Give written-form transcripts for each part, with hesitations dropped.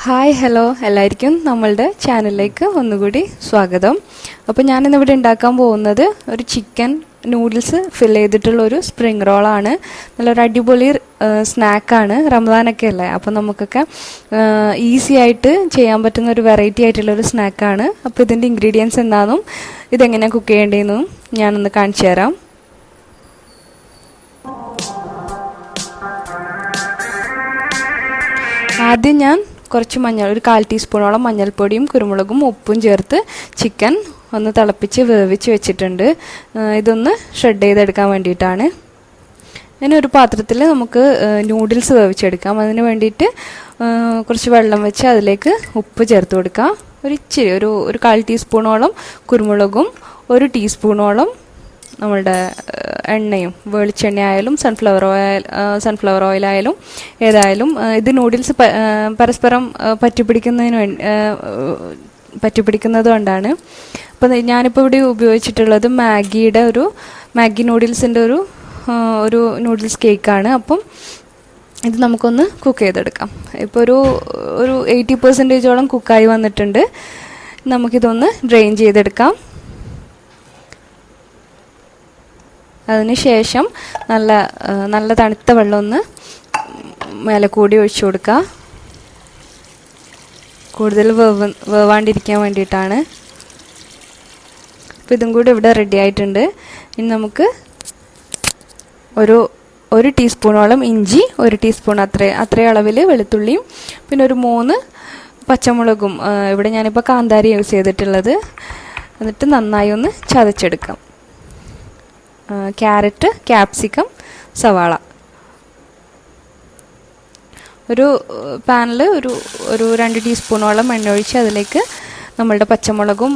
Hi hello എല്ലാവർക്കും നമ്മളുടെ ചാനലിലേക്ക് ഒന്നുകൂടി സ്വാഗതം. അപ്പോൾ ഞാനിന്നിവിടെ ഉണ്ടാക്കാൻ പോകുന്നത് ഒരു ചിക്കൻ നൂഡിൽസ് ഫിൽ ചെയ്തിട്ടുള്ള ഒരു സ്പ്രിംഗ് റോളാണ്. നല്ലൊരു അടിപൊളി സ്നാക്കാണ്. റമദാനൊക്കെ അല്ലേ, അപ്പോൾ നമുക്കൊക്കെ ഈസി ആയിട്ട് ചെയ്യാൻ പറ്റുന്ന ഒരു വെറൈറ്റി ആയിട്ടുള്ളൊരു സ്നാക്കാണ്. അപ്പോൾ ഇതിൻ്റെ ഇൻഗ്രീഡിയൻസ് എന്താണെന്നും ഇതെങ്ങനെയാണ് കുക്ക് ചെയ്യേണ്ടതെന്നും ഞാനൊന്ന് കാണിച്ചു തരാം. ആദ്യം ഞാൻ കുറച്ച് ഒരു 1/4 ടീസ്പൂണോളം മഞ്ഞൾപ്പൊടിയും കുരുമുളകും ഉപ്പും ചേർത്ത് ചിക്കൻ ഒന്ന് തിളപ്പിച്ച് വേവിച്ച് വെച്ചിട്ടുണ്ട്. ഇതൊന്ന് ഷ്രെഡ് ചെയ്തെടുക്കാൻ വേണ്ടിയിട്ടാണ്. ഇനി ഒരു പാത്രത്തിൽ നമുക്ക് നൂഡിൽസ് വേവിച്ചെടുക്കാം. അതിന് വേണ്ടിയിട്ട് കുറച്ച് വെള്ളം വെച്ച് അതിലേക്ക് ഉപ്പ് ചേർത്ത് കൊടുക്കാം. ഇച്ചിരി ഒരു 1/4 ടീസ്പൂണോളം കുരുമുളകും 1 ടീസ്പൂണോളം നമ്മളുടെ എണ്ണയും, വെളിച്ചെണ്ണ ആയാലും സൺഫ്ലവർ ഓയിലായാലും ഏതായാലും. ഇത് നൂഡിൽസ് പരസ്പരം പറ്റിപ്പിടിക്കുന്നത് കൊണ്ടാണ്. അപ്പോൾ ഞാനിപ്പോൾ ഇവിടെ ഉപയോഗിച്ചിട്ടുള്ളത് മാഗി നൂഡിൽസിൻ്റെ ഒരു നൂഡിൽസ് കേക്കാണ്. അപ്പം ഇത് നമുക്കൊന്ന് കുക്ക് ചെയ്തെടുക്കാം. ഇപ്പോൾ ഒരു 80% കുക്കായി വന്നിട്ടുണ്ട്. നമുക്കിതൊന്ന് ഡ്രെയിൻ ചെയ്തെടുക്കാം. അതിനുശേഷം നല്ല തണുത്ത വെള്ളം ഒന്ന് മേലെ കൂടി ഒഴിച്ചു കൊടുക്കുക. കൂടുതൽ വേവാണ്ടിരിക്കാൻ വേണ്ടിയിട്ടാണ്. അപ്പോൾ ഇതും കൂടി ഇവിടെ റെഡി ആയിട്ടുണ്ട്. ഇനി നമുക്ക് ഒരു ടീസ്പൂണോളം ഇഞ്ചി, 1 ടീസ്പൂൺ അത്രയും അളവിൽ വെളുത്തുള്ളിയും, പിന്നെ ഒരു 3 പച്ചമുളകും, ഇവിടെ ഞാനിപ്പോൾ കാന്താരി യൂസ് ചെയ്തിട്ടുള്ളത്. എന്നിട്ട് നന്നായി ഒന്ന് ചതച്ചെടുക്കാം. ക്യാരറ്റ്, ക്യാപ്സിക്കം, സവാള. ഒരു പാനിൽ ഒരു 2 ടീസ്പൂണോളം എണ്ണ ഒഴിച്ച് അതിലേക്ക് നമ്മളുടെ പച്ചമുളകും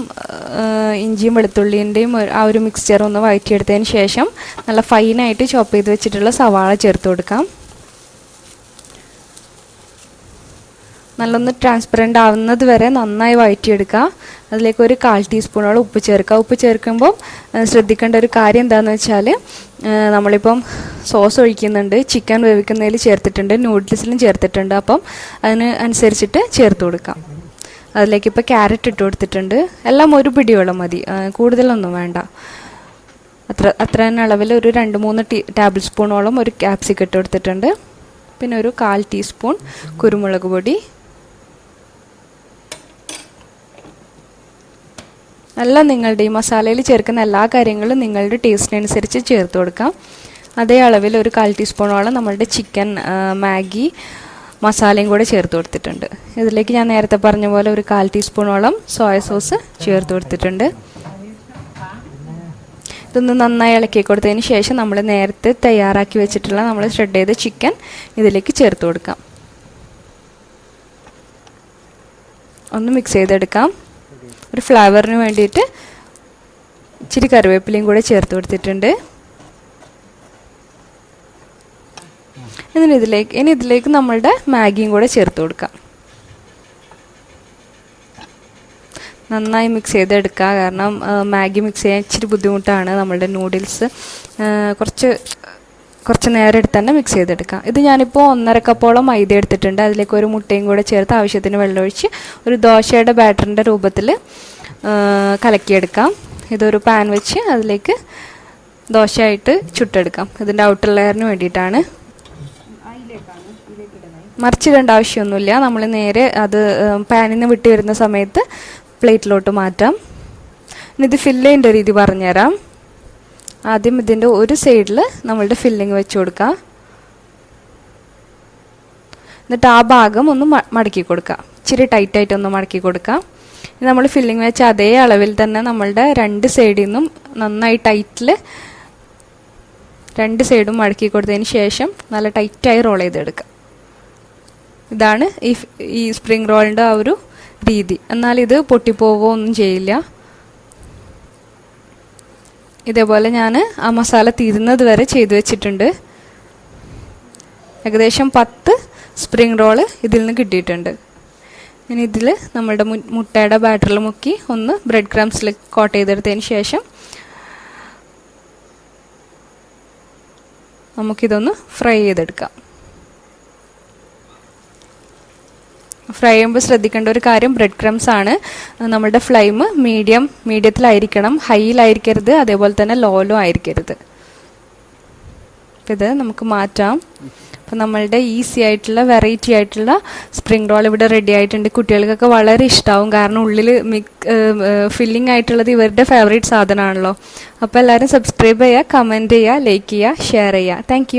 ഇഞ്ചിയും വെളുത്തുള്ളിൻ്റെയും ആ ഒരു മിക്സ്ചർ ഒന്ന് വഴറ്റിയെടുത്തതിന് ശേഷം നല്ല ഫൈനായിട്ട് ചോപ്പ് ചെയ്ത് വെച്ചിട്ടുള്ള സവാള ചേർത്ത് കൊടുക്കാം. നല്ലൊന്ന് ട്രാൻസ്പെറൻ്റ് ആവുന്നത് വരെ നന്നായി വഴറ്റിയെടുക്കുക. അതിലേക്ക് ഒരു 1/4 ടീസ്പൂണോളം ഉപ്പ് ചേർക്കുക. ഉപ്പ് ചേർക്കുമ്പോൾ ശ്രദ്ധിക്കേണ്ട ഒരു കാര്യം എന്താണെന്ന് വെച്ചാൽ, നമ്മളിപ്പം സോസ് ഒഴിക്കുന്നുണ്ട്, ചിക്കൻ വേവിക്കുന്നതിൽ ചേർത്തിട്ടുണ്ട്, നൂഡിൽസിലും ചേർത്തിട്ടുണ്ട്. അപ്പം അതിന് അനുസരിച്ചിട്ട് ചേർത്ത് കൊടുക്കാം. അതിലേക്ക് ഇപ്പോൾ ക്യാരറ്റ് ഇട്ട് കൊടുത്തിട്ടുണ്ട്. എല്ലാം ഒരു പിടിയോളം മതി, കൂടുതലൊന്നും വേണ്ട. അത്ര തന്നെ അളവിൽ ഒരു 2-3 ടേബിൾ സ്പൂണോളം ഒരു ക്യാപ്സിക്കം ഇട്ട് കൊടുത്തിട്ടുണ്ട്. പിന്നെ ഒരു 1/4 ടീസ്പൂൺ കുരുമുളക് പൊടി. നിങ്ങളുടെ ഈ മസാലയിൽ ചേർക്കുന്ന എല്ലാ കാര്യങ്ങളും നിങ്ങളുടെ ടേസ്റ്റിനനുസരിച്ച് ചേർത്ത് കൊടുക്കാം. അതേ അളവിൽ ഒരു 1/4 ടീസ്പൂണോളം നമ്മളുടെ ചിക്കൻ മാഗി മസാലയും കൂടെ ചേർത്ത് കൊടുത്തിട്ടുണ്ട്. ഇതിലേക്ക് ഞാൻ നേരത്തെ പറഞ്ഞ പോലെ ഒരു 1/4 ടീസ്പൂണോളം സോയ സോസ് ചേർത്ത് കൊടുത്തിട്ടുണ്ട്. ഇതൊന്ന് നന്നായി ഇളക്കി കൊടുത്തതിന് ശേഷം നമ്മൾ നേരത്തെ തയ്യാറാക്കി വെച്ചിട്ടുള്ള നമ്മൾ ഷ്രെഡ് ചെയ്ത ചിക്കൻ ഇതിലേക്ക് ചേർത്ത് കൊടുക്കാം. ഒന്ന് മിക്സ് ചെയ്തെടുക്കാം. ഒരു ഫ്ലേവറിന് വേണ്ടിയിട്ട് ഇച്ചിരി കറിവേപ്പിലയും കൂടെ ചേർത്ത് കൊടുത്തിട്ടുണ്ട്. ഇനി ഇതിലേക്ക് നമ്മളുടെ മാഗിയും കൂടെ ചേർത്ത് കൊടുക്കാം. നന്നായി മിക്സ് ചെയ്തെടുക്കുക. കാരണം മാഗി മിക്സ് ചെയ്യാൻ ഇച്ചിരി ബുദ്ധിമുട്ടാണ്. നമ്മളുടെ നൂഡിൽസ് കുറച്ച് നേരം എടുത്ത് തന്നെ മിക്സ് ചെയ്തെടുക്കാം. ഇത് ഞാനിപ്പോൾ 1.5 കപ്പോളം മൈദ എടുത്തിട്ടുണ്ട്. അതിലേക്ക് ഒരു മുട്ടയും കൂടെ ചേർത്ത് ആവശ്യത്തിന് വെള്ളമൊഴിച്ച് ഒരു ദോശയുടെ ബാറ്ററിൻ്റെ രൂപത്തിൽ കലക്കിയെടുക്കാം. ഇതൊരു പാൻ വെച്ച് അതിലേക്ക് ദോശയായിട്ട് ചുട്ടെടുക്കാം. ഇതിൻ്റെ ഔട്ടർ ലെയറിന് വേണ്ടിയിട്ടാണ്. മറിച്ചിടേണ്ട ആവശ്യമൊന്നുമില്ല. നമ്മൾ നേരെ അത് പാനിൽ നിന്ന് വിട്ട് വരുന്ന സമയത്ത് പ്ലേറ്റിലോട്ട് മാറ്റാം. ഇനി ഇത് ഫില്ല് ചെയ്യേണ്ട രീതി പറഞ്ഞുതരാം. ആദ്യം ഇതിൻ്റെ ഒരു സൈഡിൽ നമ്മളുടെ ഫില്ലിങ് വെച്ച് കൊടുക്കുക. എന്നിട്ട് ആ ഭാഗം ഒന്ന് മടക്കി കൊടുക്കുക. ഇച്ചിരി ടൈറ്റായിട്ടൊന്ന് മടക്കി കൊടുക്കുക. നമ്മൾ ഫില്ലിങ് വെച്ച അതേ അളവിൽ തന്നെ നമ്മളുടെ 2 സൈഡിൽ നിന്നും നന്നായി ടൈറ്റിൽ 2 സൈഡും മടക്കി കൊടുത്തതിന് ശേഷം നല്ല ടൈറ്റായി റോൾ ചെയ്തെടുക്കുക. ഇതാണ് ഈ സ്പ്രിംഗ് റോളിൻ്റെ ആ ഒരു രീതി. എന്നാൽ ഇത് പൊട്ടിപ്പോവുകയൊന്നും ചെയ്യില്ല. ഇതേപോലെ ഞാൻ ആ മസാല തീരുന്നത് വരെ ചെയ്തു വെച്ചിട്ടുണ്ട്. ഏകദേശം 10 സ്പ്രിംഗ് റോള് ഇതിൽ നിന്ന് കിട്ടിയിട്ടുണ്ട്. ഇനി ഇതിൽ നമ്മളുടെ മുട്ടയുടെ ബാറ്ററിൽ മുക്കി ഒന്ന് ബ്രെഡ് ക്രംസിൽ കോട്ട് ചെയ്തെടുത്തതിന് ശേഷം നമുക്കിതൊന്ന് ഫ്രൈ ചെയ്തെടുക്കാം. ഫ്രൈ ചെയ്യുമ്പോൾ ശ്രദ്ധിക്കേണ്ട ഒരു കാര്യം ബ്രെഡ് ക്രംസ് ആണ്. നമ്മുടെ ഫ്ലെയിം മീഡിയത്തിലായിരിക്കണം, ഹൈയിലായിരിക്കരുത്, അതേപോലെ തന്നെ ലോയിലും ആയിരിക്കരുത്. അപ്പം ഇത് നമുക്ക് മാറ്റാം. അപ്പം നമ്മളുടെ ഈസി ആയിട്ടുള്ള വെറൈറ്റി ആയിട്ടുള്ള സ്പ്രിംഗ് റോൾ ഇവിടെ റെഡി ആയിട്ടുണ്ട്. കുട്ടികൾക്കൊക്കെ വളരെ ഇഷ്ടമാവും, കാരണം ഉള്ളിൽ ഫില്ലിംഗ് ആയിട്ടുള്ളത് ഇവരുടെ ഫേവറേറ്റ് സാധനമാണല്ലോ. അപ്പോൾ എല്ലാവരും സബ്സ്ക്രൈബ് ചെയ്യുക, കമൻറ്റ് ചെയ്യുക, ലൈക്ക് ചെയ്യുക, ഷെയർ ചെയ്യുക. താങ്ക്